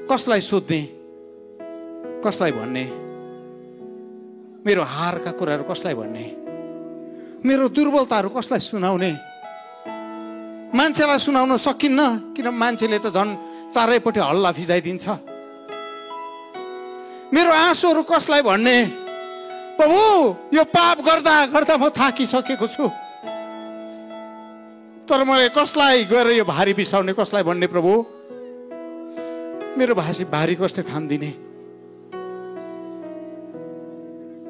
कसलाई सोध्ने, कसलाई भन्ने, मेरो हारका कुराहरू कसलाई भन्ने, मेरो दुर्बलताहरू कसलाई सुनाउने? मान्छेलाई सुनाउन सकिन्न, किन मान्छेले त झन् चारैपट्टि हल्ला फिजाइदिन्छ। मेरो आँसुहरू कसलाई भन्ने? प्रभु, यो पाप गर्दा गर्दा म थाकिसकेको छु, तर मैले कसलाई गएर यो भारी बिसाउने, कसलाई भन्ने? प्रभु, मेरो भारी कसले थामिदिने?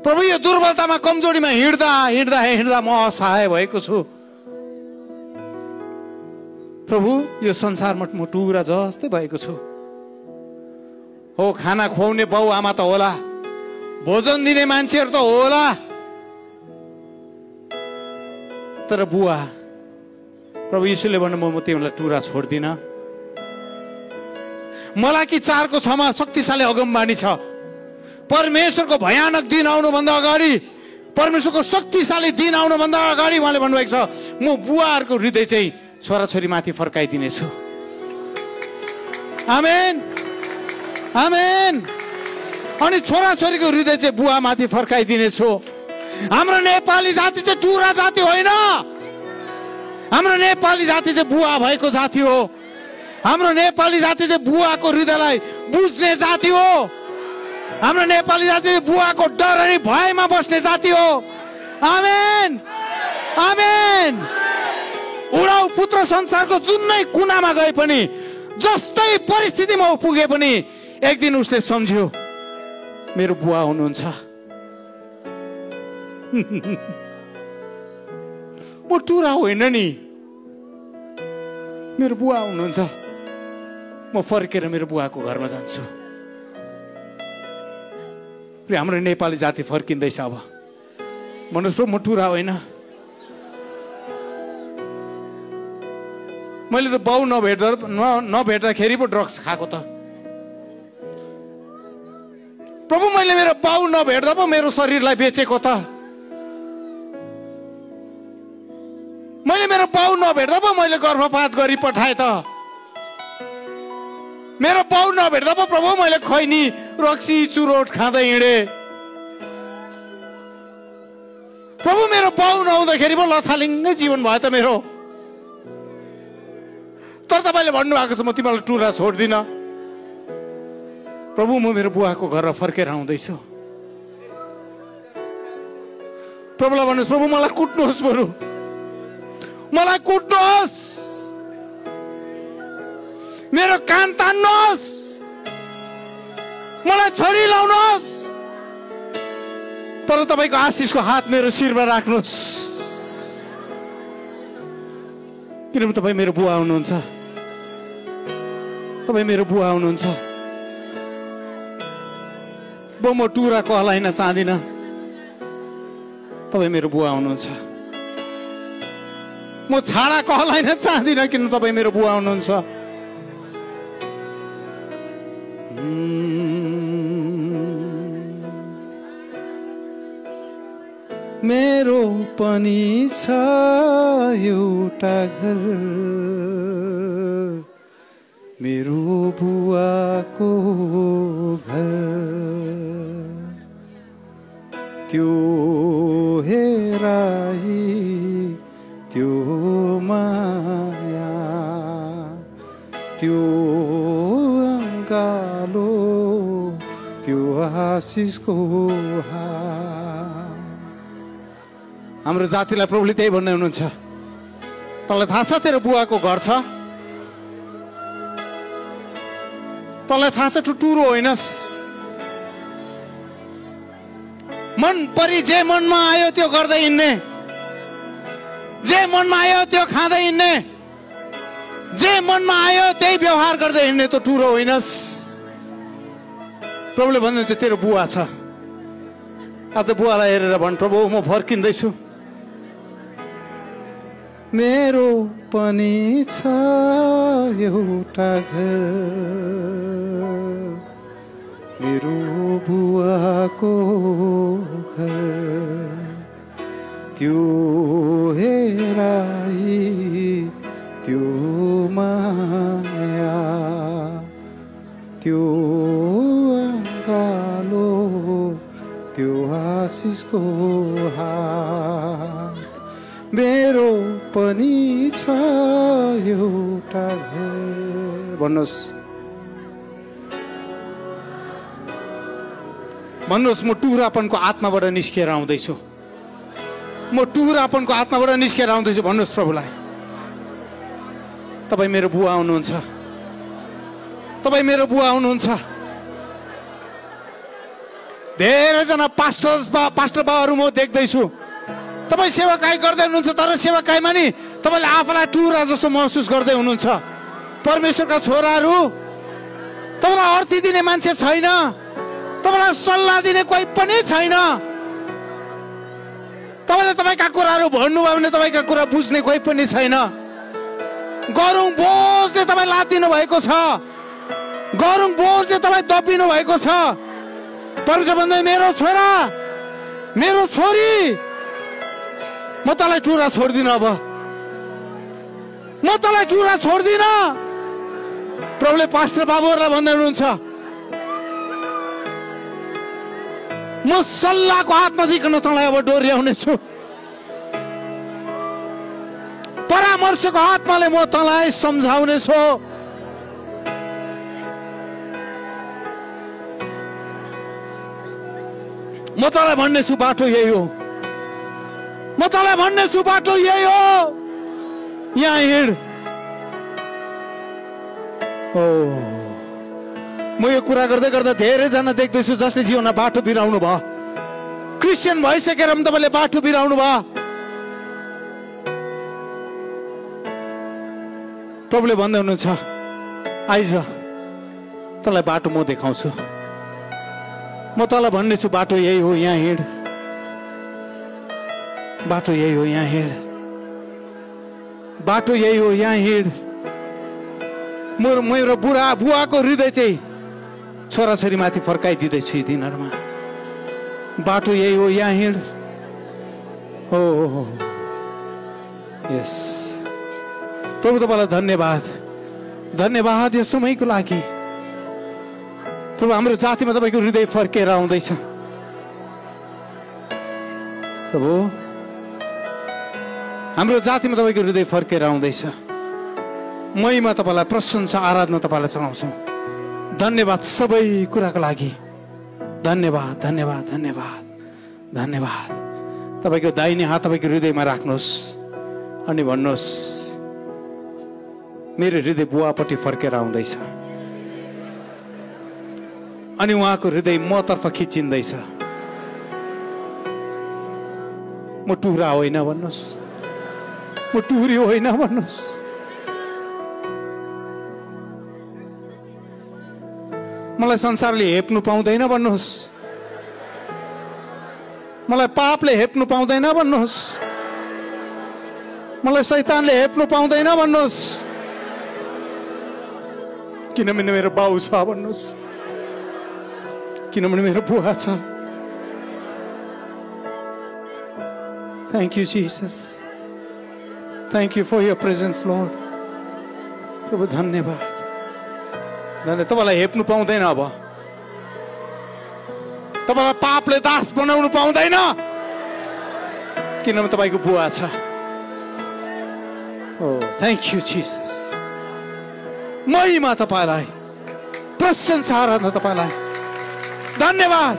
प्रभु, यो दुर्बलतामा कमजोरीमा हिँड्दा हिँड्दा हिँड्दा म असहाय भएको छु। प्रभु, यो संसारमा म टुरा जस्तै भएको छु। हो, खाना खुवाउने बाउ आमा त होला, भोजन दिने मान्छेहरू त होला, तर बुवा, प्रभु यीशुले भन्नु, म तिमीलाई टुरा छोड्दिन। मलाकी 4 को 6 मा शक्तिशाली अगमबाणी छ। परमेश्वरको भयानक दिन आउनुभन्दा अगाडि, परमेश्वरको शक्तिशाली दिन आउनुभन्दा अगाडि उहाँले भन्नुभएको छ, म बुवाहरूको हृदय चाहिँ छोराछोरी माथि फर्काइदिनेछु। आमेन, आमेन। अनि छोराछोरीको हृदय चाहिँ बुवा माथि फर्काइदिनेछु। हाम्रो नेपाली जाति चाहिँ टुरा जाति होइन, हाम्रो नेपाली जाति चाहिँ बुवा भएको जाति हो। हाम्रो नेपाली जाति चाहिँ बुवाको हृदयलाई बुझ्ने जाति हो। हाम्रो नेपाली जाति बुवाको डर अनि भयमा बस्ने जाति हो। आमेन, आमेन। उडाउ पुत्र संसारको जुनै कुनामा गए पनि, जस्तै परिस्थितिमा पुगे पनि, एक दिन उसले सम्झ्यो मेरो बुवा हुनुहुन्छ। म टुरा होइन नि, मेरो बुवा हुनुहुन्छ। म फर्केर मेरो बुवाको घरमा जान्छु। हाम्रो नेपाली जाति फर्किँदैछ। अब भन्नुहोस्, म टुरा होइन। मैले त बाउ नभेट्दाखेरि पो ड्रग्स खाएको त। प्रभु, मैले मेरो बाउ नभेट्दा पो मेरो शरीरलाई बेचेको त। मैले मेरो बाउ नभेट्दा पो मैले गर्भपात गरी पठाएँ त। मेरो बाउ नभेट्दा पो प्रभु मैले खैनी रक्सी चुरोट खाँदै हिँडेँ। प्रभु, मेरो बाउ नहुँदाखेरि पो लथालिङ्गै जीवन भयो त मेरो। तर तपाईँले भन्नुभएको छ, म तिमीलाई टुरा छोड्दिन। प्रभु, म मेरो बुवाको घरमा फर्केर आउँदैछु। प्रभुलाई भन्नुहोस्, प्रभु मलाई कुट्नुहोस्, बरु मलाई कुट्नुहोस्, मेरो कान तान्नुहोस्, मलाई छरी लाउनुहोस्, तर तपाईँको आशिषको हात मेरो शिरमा राख्नुहोस्, किनभने तपाईँ मेरो बुवा हुनुहुन्छ। तपाईँ मेरो बुवा हुनुहुन्छ। म टुरा कहलाइन चाहदिन, तपाईँ मेरो बुवा हुनुहुन्छ। म छाडा कहलाइन चाहदिन, किन तपाईँ मेरो बुवा हुनुहुन्छ। मेरो पनि छ एउटा घर, मेरो बुवाको घर, त्यो हेराई त्यो माया, त्यो अङ्गालो, त्यो आशिषको हाम्रो जातिलाई प्रभुले त्यही भन्दै हुनुहुन्छ। तँलाई थाहा छ तेरो बुवाको घर छ? तँलाई थाहा छ टुटुरो होइनस्। मन परी जे मनमा आयो त्यो गर्दै हिँड्ने, जे मनमा आयो त्यो खाँदै हिँड्ने, जे मनमा आयो त्यही व्यवहार गर्दै हिँड्ने त टुरो होइनस्। प्रभुले भन्नुहुन्छ तेरो बुवा छ। आज बुवालाई हेरेर भन्, प्रभु म फर्किँदैछु। मेरो पनि छ एउटा घर, मेरो बुवाको घर, त्यो हेराई त्यो माया, त्यो भन्नुहोस्, भन्नुहोस्, म टुरापनको आत्माबाट निस्किएर आउँदैछु, म टुरापनको आत्माबाट निस्किएर आउँदैछु भन्नुहोस् प्रभुलाई। तपाईँ मेरो बुवा हुनुहुन्छ, तपाईँ मेरो बुवा हुनुहुन्छ। धेरैजना पास्टर बाहरू म देख्दैछु, तपाईँ सेवाकाई गर्दै हुनुहुन्छ, तर सेवाकाईमा नि तपाईँले आफूलाई टुरा जस्तो महसुस गर्दै हुनुहुन्छ। परमेश्वरका छोराहरू, तपाईँलाई अर्थी दिने मान्छे छैन, तपाईँलाई सल्लाह दिने कोही पनि छैन। तपाईँले तपाईँका कुराहरू भन्नुभयो भने तपाईँका कुरा बुझ्ने कोही पनि छैन। गरुङ बोझले तपाईँ लादिनु भएको छ, गरुङ बोझले तपाईँ दबिनु भएको छ। परमेश्वर भन्दै, मेरो छोरा, मेरो छोरी, म तँलाई टुरा छोड्दिनँ, अब म तँलाई टुरा छोड्दिनँ। प्रभुले पास्टर बाबुहरूलाई भन्दै हुनुहुन्छ, म सल्लाहको हातमा दिइकन तँलाई अब डोर्याउने छु, परामर्शको हातमाले म तँलाई सम्झाउने छु। म तँलाई भन्ने छु बाटो यही हो, म तँलाई भन्ने छु बाटो यही हो, यहाँ हिँड। हो, म यो कुरा गर्दै गर्दा धेरैजना देख्दैछु जसले जीवनमा बाटो बिराउनु भयो। क्रिस्चियन भइसकेर पनि तपाईँले बाटो बिराउनु भयो। प्रभुले भन्दै हुनुहुन्छ, आइज तँलाई बाटो म देखाउँछु, म तँलाई भन्ने छु बाटो यही हो, यहाँ हिँड। बाटो यही हो, यहाँ हिँड। बाटो यही हो, यहाँ हिँड। मेरो बुवाको हृदय चाहिँ छोराछोरीमाथि फर्काइदिँदैछु यी दिनहरूमा। बाटो यही हो, यहाँ हिँड। हो, यस प्रभु, तपाईँलाई धन्यवाद, धन्यवाद यो समयको लागि। प्रभु, हाम्रो जातिमा तपाईँको हृदय फर्केर आउँदैछ। प्रभु, हाम्रो जातिमा तपाईँको हृदय फर्केर आउँदैछ। महिमा तपाईँलाई, प्रशंसा आराधना तपाईँलाई चढाउँछौँ। धन्यवाद सबै कुराको लागि। धन्यवाद, धन्यवाद, धन्यवाद, धन्यवाद। तपाईँको दाहिने हात तपाईँको हृदयमा राख्नुहोस् अनि भन्नुहोस्, मेरो हृदय बुवापट्टि फर्केर आउँदैछ। अनि उहाँको हृदय मतर्फ खिचिँदैछ। म टुरा होइन भन्नुहोस्, म टुरी होइन भन्नुहोस्। मलाई संसारले हेप्नु पाउँदैन भन्नुहोस्, मलाई पापले हेप्नु पाउँदैन भन्नुहोस्, मलाई शैतानले हेप्नु पाउँदैन भन्नुहोस्। किनभने मेरो बाउ छ भन्नुहोस्, किनभने मेरो बुवा छ। Thank you, Jesus. Thank you for your presence, Lord. प्रभु धन्यवाद, धन्यवाद। तपाईँलाई हेप्नु पाउँदैन, अब तपाईँलाई पापले दास बनाउनु पाउँदैन, किनभने तपाईँको बुवा छ। Oh, thank you, Jesus. महिमा तपाईँलाई, प्रशंसा आराधना तपाईँलाई। धन्यवाद।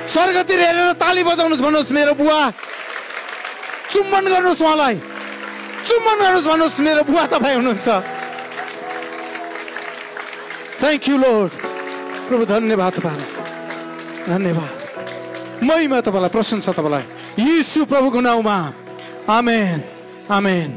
स्वर्गतिर हेरेर ताली बजाउनुहोस्, भन्नुहोस् मेरो बुवा। चुम्बन गर्नुहोस् उहाँलाई, चुम्बन गर्नुहोस्, भन्नुहोस् मेरो बुवा तपाईँ हुनुहुन्छ। Thank you lord. प्रभु धन्यवाद तपाईँलाई, धन्यवाद। महिमा तपाईँलाई, प्रशंसा तपाईँलाई, यीशु प्रभुको नाउँमा। आमेन, आमेन।